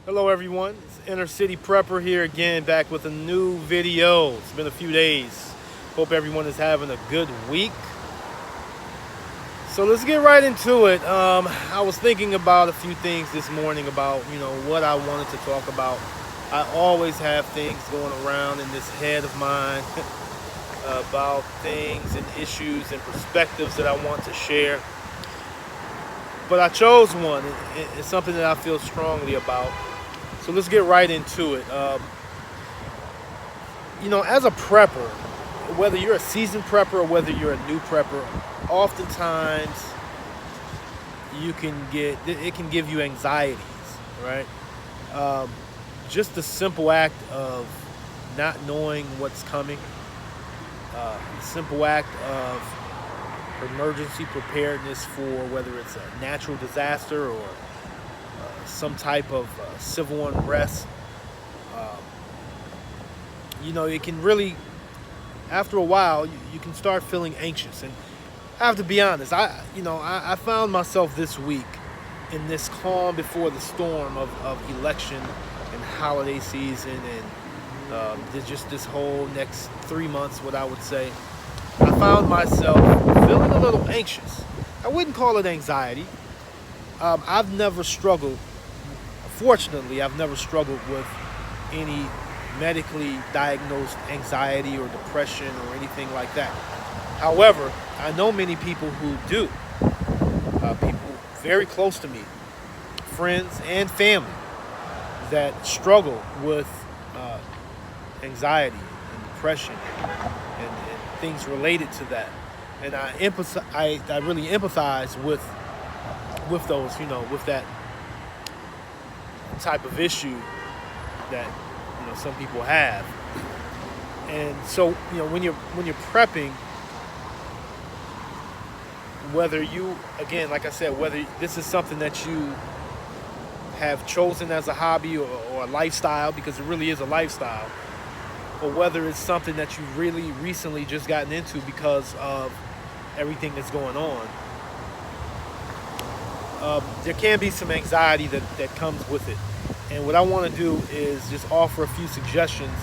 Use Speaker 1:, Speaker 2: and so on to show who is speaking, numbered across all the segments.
Speaker 1: Hello everyone, it's Inner City Prepper here again, back with a new video. It's been a few days. Hope everyone is having a good week. So let's get right into it. I was thinking about a few things this morning about, what I wanted to talk about. I always have things going around in this head of mine about things and issues and perspectives that I want to share. But I chose one. It's something that I feel strongly about. So let's get right into it. As a prepper, whether you're a seasoned prepper or whether you're a new prepper, oftentimes it can give you anxieties, right? Just the simple act of not knowing what's coming, the simple act of emergency preparedness for whether it's a natural disaster or some type of civil unrest. It can really, after a while, you can start feeling anxious. And I have to be honest, I found myself this week in this calm before the storm of election and holiday season and just this whole next 3 months, what I would say. I found myself feeling a little anxious. I wouldn't call it anxiety. I've never struggled. Fortunately, I've never struggled with any medically diagnosed anxiety or depression or anything like that. However, I know many people who do. People very close to me, friends and family, that struggle with anxiety and depression and things related to that. And I really empathize with those, with that type of issue that some people have. And so when you're prepping, whether you, again, like I said, whether this is something that you have chosen as a hobby or a lifestyle, because it really is a lifestyle, or whether it's something that you've really recently just gotten into because of everything that's going on, there can be some anxiety that comes with it. And what I want to do is just offer a few suggestions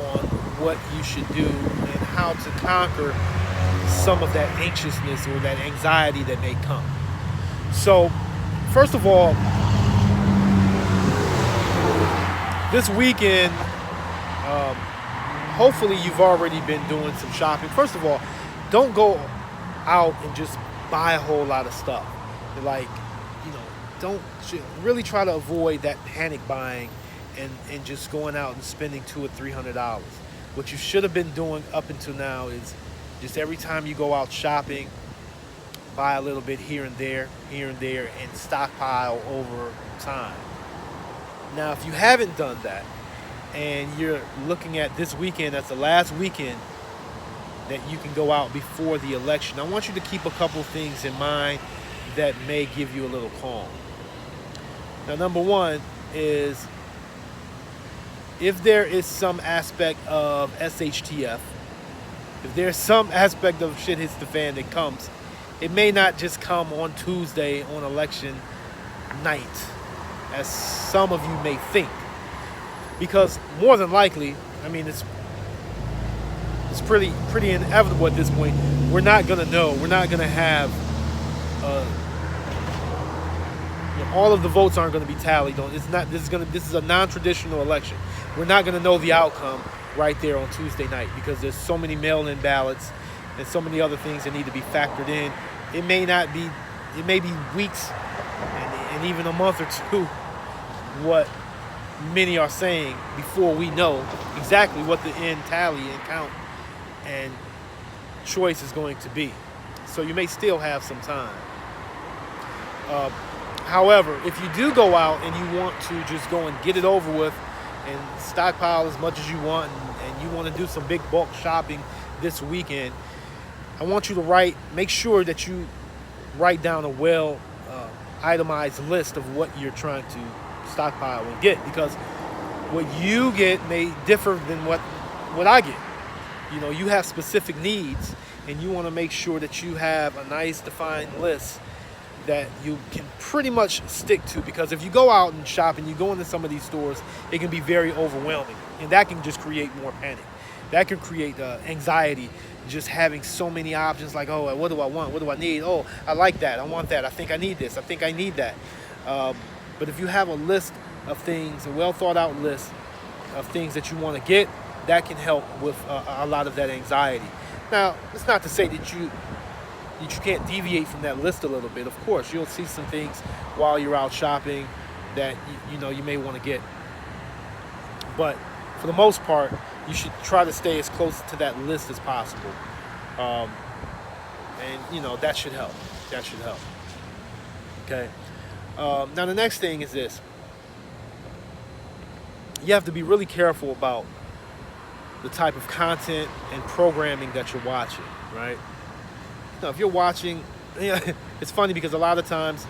Speaker 1: on what you should do and how to conquer some of that anxiousness or that anxiety that may come. So, first of all, this weekend, hopefully you've already been doing some shopping. First of all, don't go out and just buy a whole lot of stuff. Don't really try to avoid that panic buying and just going out and spending $200 or $300. What you should have been doing up until now is just every time you go out shopping, buy a little bit here and there, and stockpile over time. Now, if you haven't done that, and you're looking at this weekend as the last weekend that you can go out before the election, I want you to keep a couple things in mind that may give you a little calm. Now, number one is, if there is some aspect of SHTF, if there's some aspect of shit hits the fan that comes, it may not just come on Tuesday on election night, as some of you may think. Because more than likely, it's pretty inevitable at this point. We're not gonna know. We're not gonna have all of the votes aren't going to be tallied. This is a non-traditional election. We're not going to know the outcome right there on Tuesday night because there's so many mail-in ballots and so many other things that need to be factored in. It may be weeks and even a month or two, what many are saying, before we know exactly what the end tally and count and choice is going to be. So you may still have some time. However, if you do go out and you want to just go and get it over with and stockpile as much as you want and you want to do some big bulk shopping this weekend, I want you to make sure that you write down a well itemized list of what you're trying to stockpile and get, because what you get may differ than what I get. You have specific needs and you want to make sure that you have a nice defined list that you can pretty much stick to, because if you go out and shop and you go into some of these stores, it can be very overwhelming, and that can just create more panic. That can create anxiety, just having so many options, like, oh, what do I want? What do I need? Oh, I like that. I want that. I think I need this. I think I need that. But if you have a list of things, a well thought out list of things that you want to get, that can help with a lot of that anxiety. Now, it's not to say that you can't deviate from that list a little bit. Of course, you'll see some things while you're out shopping that you may want to get. But for the most part, you should try to stay as close to that list as possible. And that should help. That should help. Okay. Now the next thing is this. You have to be really careful about the type of content and programming that you're watching, right? If you're watching, it's funny because a lot of times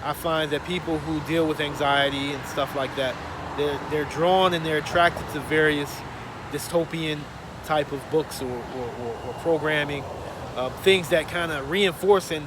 Speaker 1: I find that people who deal with anxiety and stuff like that, they're drawn and they're attracted to various dystopian type of books or programming, things that kind of reinforce and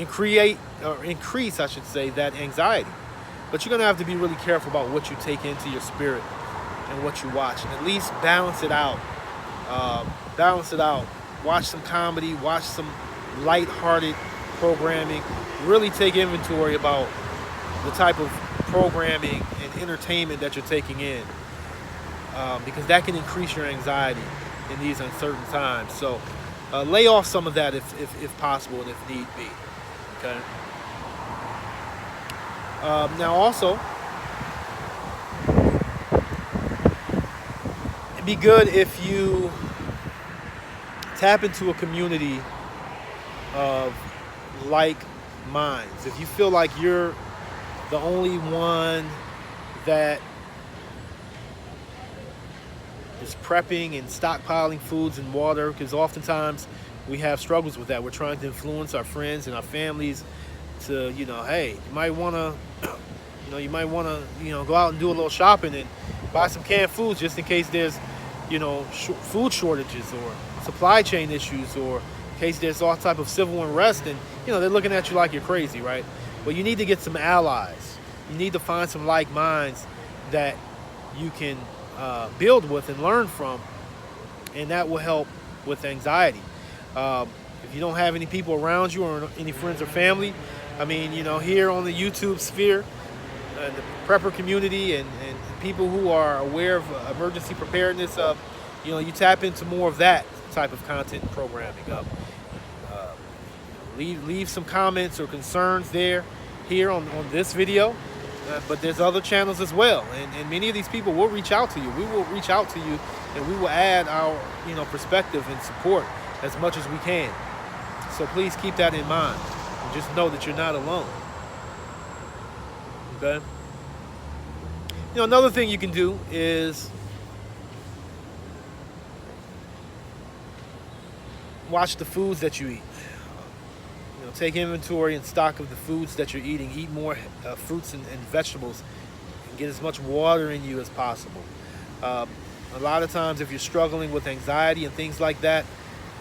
Speaker 1: create or increase, I should say, that anxiety. But you're going to have to be really careful about what you take into your spirit and what you watch, and at least balance it out. Watch some comedy, watch some light-hearted programming. Really take inventory about the type of programming and entertainment that you're taking in, because that can increase your anxiety in these uncertain times. So lay off some of that if possible and if need be. Okay. Now also, it'd be good if you tap into a community of like minds. If you feel like you're the only one that is prepping and stockpiling foods and water, because oftentimes we have struggles with that. We're trying to influence our friends and our families to, hey, you might want to go out and do a little shopping and buy some canned foods just in case there's, food shortages or supply chain issues, or in case there's all type of civil unrest, and, they're looking at you like you're crazy, right? Well, you need to get some allies. You need to find some like minds that you can build with and learn from, and that will help with anxiety. If you don't have any people around you or any friends or family, here on the YouTube sphere, the prepper community and people who are aware of emergency preparedness, you tap into more of that type of content and programming. Leave some comments or concerns here on this video, but there's other channels as well, and many of these people will reach out to you. We will reach out to you, and we will add our perspective and support as much as we can. So please keep that in mind, and just know that you're not alone. Okay. Another thing you can do is watch the foods that you eat. Take inventory and stock of the foods that you're eating. Eat more fruits and vegetables, and get as much water in you as possible. A lot of times, if you're struggling with anxiety and things like that,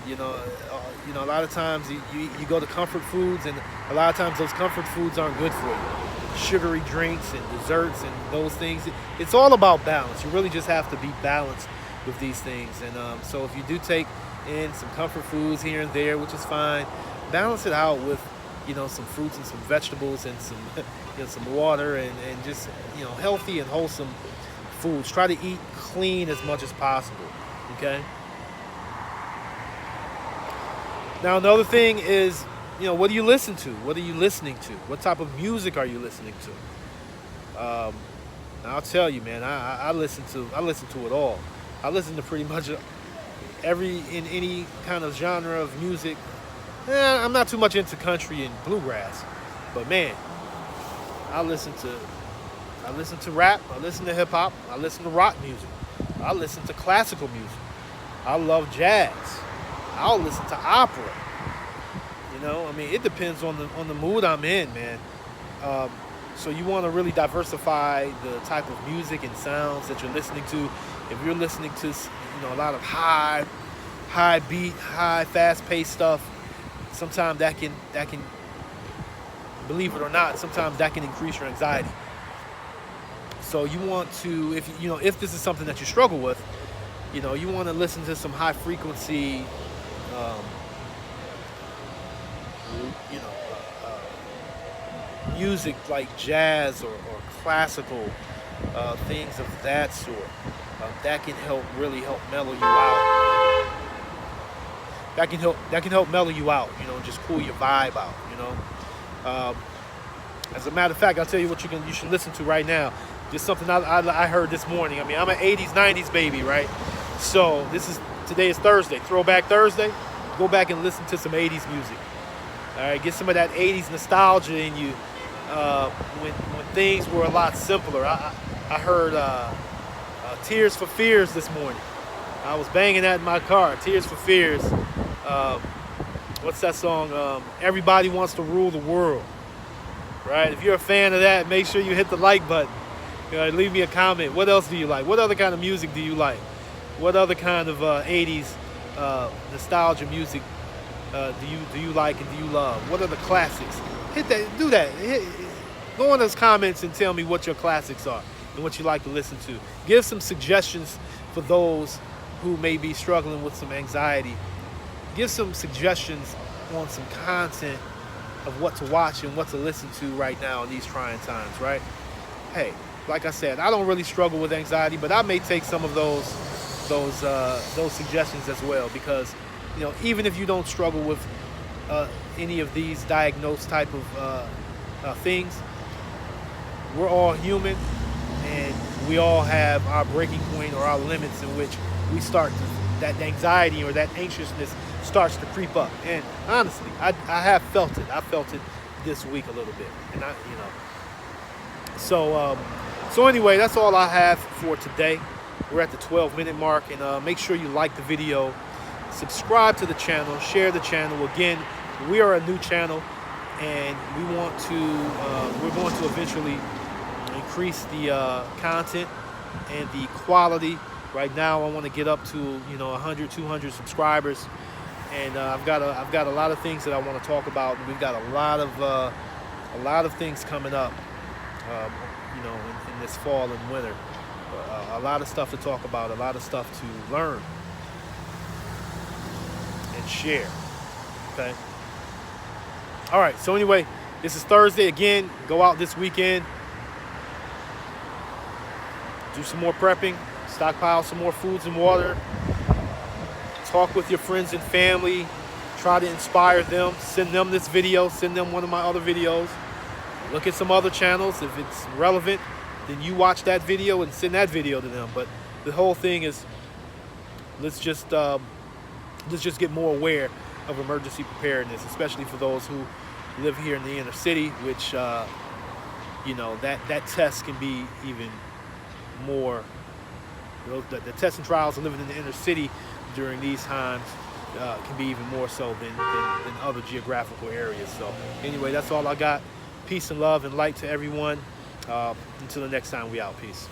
Speaker 1: a lot of times you go to comfort foods, and a lot of times those comfort foods aren't good for you. Sugary drinks and desserts and those things. It's all about balance. You really just have to be balanced with these things. And so if you do take in some comfort foods here and there, which is fine, balance it out with some fruits and some vegetables and some some water and just healthy and wholesome foods. Try to eat clean as much as possible. Okay. Now another thing is, what do you listen to? What are you listening to? What type of music are you listening to? I'll tell you, man, I listen to it all. I listen to pretty much in any kind of genre of music. I'm not too much into country and bluegrass, but man, I listen to rap, I listen to hip hop, I listen to rock music, I listen to classical music, I love jazz, I'll listen to opera. It depends on the mood I'm in, man. So you want to really diversify the type of music and sounds that you're listening to. If you're listening to a lot of high beat, high fast paced stuff, sometimes that can believe it or not, sometimes that can increase your anxiety. So you want to, if this is something that you struggle with, you want to listen to some high frequency, um, you know, music like jazz or classical, things of that sort. That can really help mellow you out. That can help mellow you out. Just cool your vibe out. As a matter of fact, I'll tell you what you should listen to right now. Just something I heard this morning. I mean, I'm an 80s, 90s baby, right? So today is Thursday, Throwback Thursday. Go back and listen to some 80s music. All right, get some of that 80s nostalgia in you. When things were a lot simpler. I heard Tears for Fears this morning. I was banging that in my car. Tears for Fears. What's that song? Everybody Wants to Rule the World. Right? If you're a fan of that, make sure you hit the like button. Leave me a comment. What else do you like? What other kind of music do you like? What other kind of 80s nostalgia music do you like and do you love? What are the classics? Hit that. Do that. Go in those comments and tell me what your classics are and what you like to listen to. Give some suggestions for those who may be struggling with some anxiety. Give some suggestions on some content of what to watch and what to listen to right now in these trying times, right? Hey, like I said, I don't really struggle with anxiety, but I may take some of those suggestions as well, because even if you don't struggle with any of these diagnosed type of things, we're all human, and we all have our breaking point or our limits in which that anxiety or that anxiousness starts to creep up. And honestly, I have felt it. I felt it this week a little bit, and So anyway, that's all I have for today. We're at the 12-minute mark, and make sure you like the video, subscribe to the channel, share the channel. Again, we are a new channel, and we're going to eventually increase the content and the quality. Right now, I want to get up to 100, 200 subscribers, and I've got a lot of things that I want to talk about. We've got a lot of things coming up. In this fall and winter, a lot of stuff to talk about, a lot of stuff to learn and share. Okay. All right. So anyway, this is Thursday again. Go out this weekend. Do some more prepping. Stockpile some more foods and water. Talk with your friends and family. Try to inspire them. Send them this video. Send them one of my other videos. Look at some other channels. If it's relevant, then you watch that video and send that video to them. But the whole thing is, let's just get more aware of emergency preparedness, especially for those who live here in the inner city, which that test can be even more. The tests and trials of living in the inner city during these times can be even more so than other geographical areas. So anyway, that's all I got. Peace and love and light to everyone. Until the next time, we out. Peace.